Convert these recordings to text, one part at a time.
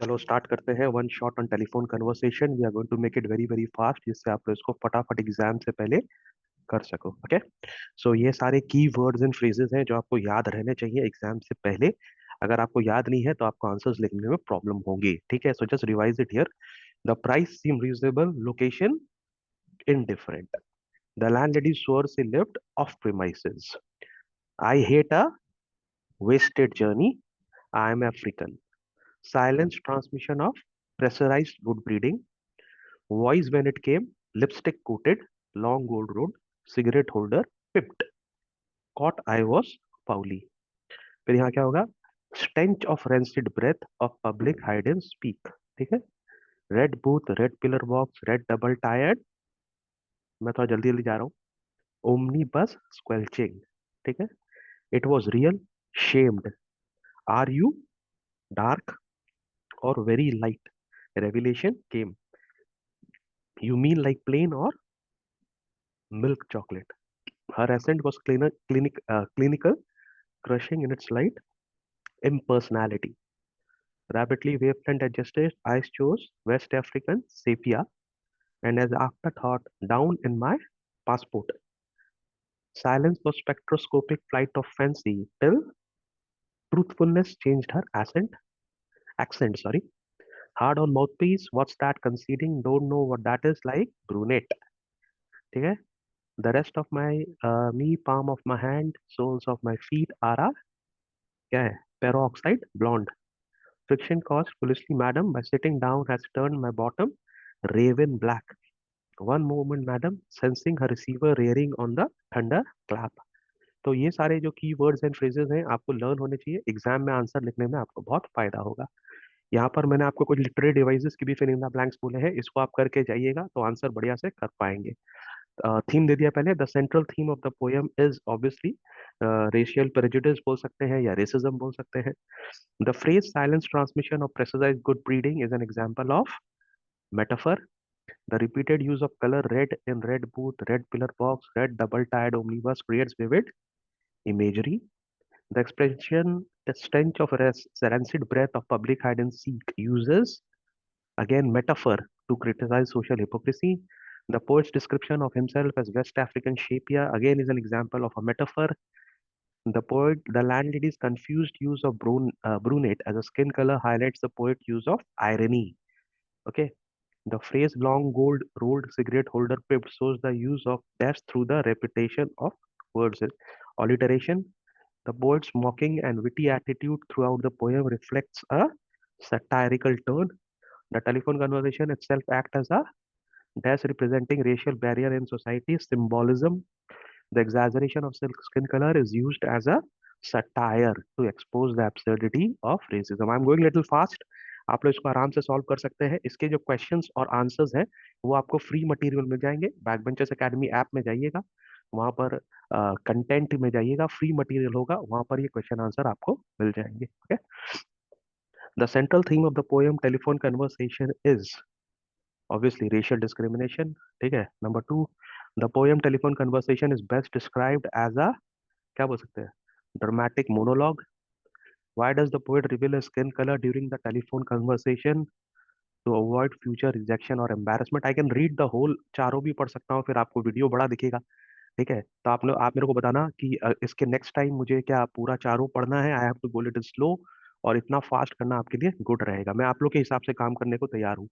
चलो स्टार्ट करते हैं one shot on telephone conversation. We are going to make it very very fast, जिससे आप लोग इसको फटाफट एग्जाम से पहले कर सको। ओके, सो ये सारे की वर्ड्स एंड फ्रेजेस हैं जो आपको याद रहने चाहिए एग्जाम से पहले। अगर आपको याद नहीं है तो आपको आंसर्स लिखने में प्रॉब्लम होगी। ठीक है, so just revise it here. The price seem reasonable, location indifferent. The landlady swore she lived off premises. I hate a wasted journey. I am African. Silence transmission of pressurized good breeding. Voice when it came, lipstick coated, long gold road, cigarette holder, pipped. Caught I was Pauli. फिर यहाँ क्या होगा? Stench of rancid breath of public hide and speak. ठीक है? Red booth, red pillar box, red double tired. मैं थोड़ा जल्दी जल्दी जा रहा हूँ. Omnibus squelching. ठीक है? It was real. Shamed. Are you dark or very light? Revelation came. You mean like plain or milk chocolate? Her accent was clinical, crushing in its light impersonality. Rapidly waved and adjusted, I chose West African sepia, and as afterthought, down in my passport. Silence was spectroscopic flight of fancy till truthfulness changed her accent. Sorry, hard on mouthpiece. What's that? Conceding, don't know what that is like. Brunette. ठीक है? The rest of my me, palm of my hand, soles of my feet are a क्या है? Peroxide blonde. Friction caused foolishly, madam, by sitting down has turned my bottom raven black. One moment, madam, sensing her receiver rearing on the thunder clap. तो ये सारे जो की words and phrases हैं आपको learn होने चाहिए, एग्जाम में आंसर लिखने में आपको बहुत फायदा होगा। यहाँ पर मैंने आपको कुछ लिटरेरी डिवाइसेस की भी फिलिंग द ब्लैंक्स बोले हैं, इसको आप करके जाइएगा तो आंसर बढ़िया से कर पाएंगे। थीम दे दिया पहले। The central theme of the poem is obviously racial prejudice बोल सकते हैं या रेसिज्म बोल सकते हैं। The phrase silence transmission of precise good breeding is an example of metaphor. The repeated use of color red in red booth, red pillar box, red double tired omnibus creates vivid imagery. The expression the stench of rancid breath of public hide and seek uses again metaphor to criticize social hypocrisy. The poet's description of himself as West African Shapia again is an example of a metaphor. The landlady's confused use of brunette as a skin color highlights the poet's use of irony. Okay. The phrase long gold rolled cigarette holder pipped shows the use of dash through the repetition of words. Alliteration. The poet's mocking and witty attitude throughout the poem reflects a satirical tone. The telephone conversation itself acts as a dash representing racial barrier in society. Symbolism. The exaggeration of silk skin color is used as a satire to expose the absurdity of racism. I'm going little fast. आप लोग इसको आराम से solve कर सकते हैं। इसके जो क्वेश्चंस और आंसर्स हैं वो आपको फ्री मटेरियल मिल जाएंगे। बैकबेंचर्स एकेडमी ऐप में जाइएगा, वहां पर कंटेंट में जाइएगा, फ्री मटेरियल होगा, वहां पर ये क्वेश्चन आंसर आपको मिल जाएंगे। Okay, the central theme of the poem telephone conversation is obviously racial discrimination. ठीक है, number two, the poem telephone conversation is best described as a क्या बोल सकते हैं, dramatic monologue. Why does the poet reveal his skin color during the telephone conversation? To avoid future rejection or embarrassment. I can read the whole, चारों भी पढ़ सकता हूँ, फिर आपको वीडियो बड़ा दिखेगा। ठीक है, तो आप मेरे को बताना कि इसके नेक्स्ट टाइम मुझे क्या पूरा चारों पढ़ना है, I have to go little slow, और इतना फास्ट करना आपके लिए गुड रहेगा। मैं आप लोग के हिसाब से काम करने को तैयार हूँ।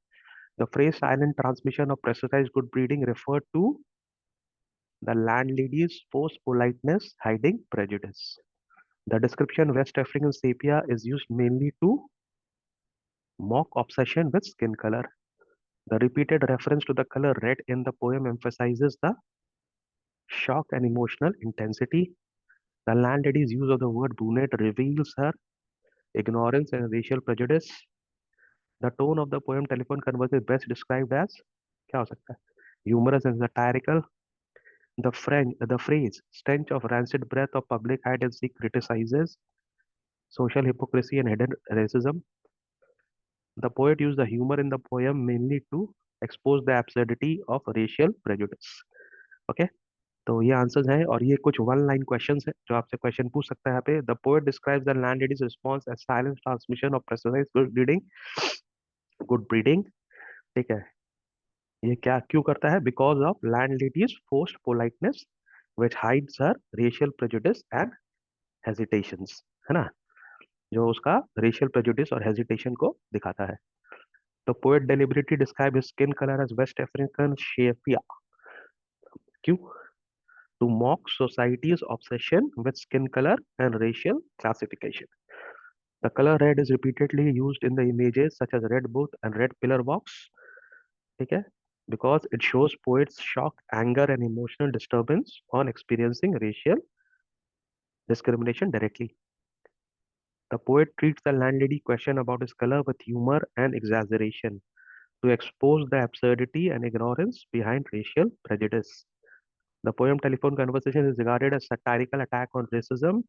The phrase silent transmission of pressurize good breeding refer to the landlady's forced politeness hiding prejudice. The description West African sepia is used mainly to mock obsession with skin color. The repeated reference to the color red in the poem emphasizes the shock and emotional intensity. The landlady's use of the word brunette reveals her ignorance and racial prejudice. The tone of the poem telephone converse is best described as क्या हो सकता है? Humorous and satirical. The phrase stench of rancid breath of public hide and seek criticizes social hypocrisy and hidden racism. The poet used the humor in the poem mainly to expose the absurdity of racial prejudice. Okay. तो ये answers हैं, और ये कुछ one line questions हैं जो आपसे question पूछ सकता है यहाँ पे। The poet describes the landlady's response as silent transmission of pressurized good breeding. ठीक है, ये क्या क्यों करता है? Because of landlady's forced politeness which hides her racial prejudice and hesitations, है ना, जो उसका रेशियल प्रेजुडिस और हेजिटेशन को दिखाता है। तो poet deliberately describe his skin colour as West African sepia. क्यों? To mock society's obsession with skin colour and racial classification. The colour red is repeatedly used in the images such as red booth and red pillar box. ठीक है, because it shows poets shock, anger, and emotional disturbance on experiencing racial discrimination directly. The poet treats the landlady question about his color with humor and exaggeration to expose the absurdity and ignorance behind racial prejudice. The poem Telephone Conversation is regarded as satirical attack on racism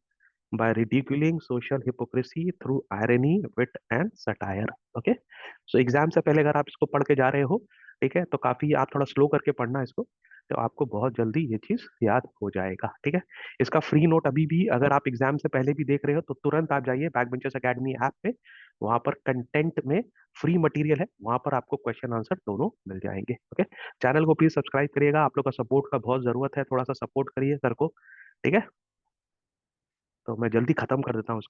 by ridiculing social hypocrisy through irony, wit and satire. Okay, so exam से पहले अगर आप इसको पढ़ के जा रहे हो, ठीक है, तो काफी आप थोड़ा स्लो करके पढ़ना इसको, तो आपको बहुत जल्दी ये चीज याद हो जाएगा। ठीक है, इसका फ्री नोट अभी भी अगर आप एग्जाम से पहले भी देख रहे हो तो तुरंत आप जाइए बैक बेंचर्स अकेडमी ऐप पे, वहां पर कंटेंट में फ्री मटेरियल है, वहां पर आपको क्वेश्चन आंसर दोनों मिल जाएंगे। ओके, चैनल को प्लीज सब्सक्राइब करिएगा, आप लोग का सपोर्ट का बहुत जरूरत है, थोड़ा सा सपोर्ट करिए सर को। ठीक है, तो मैं जल्दी खत्म कर देता हूँ।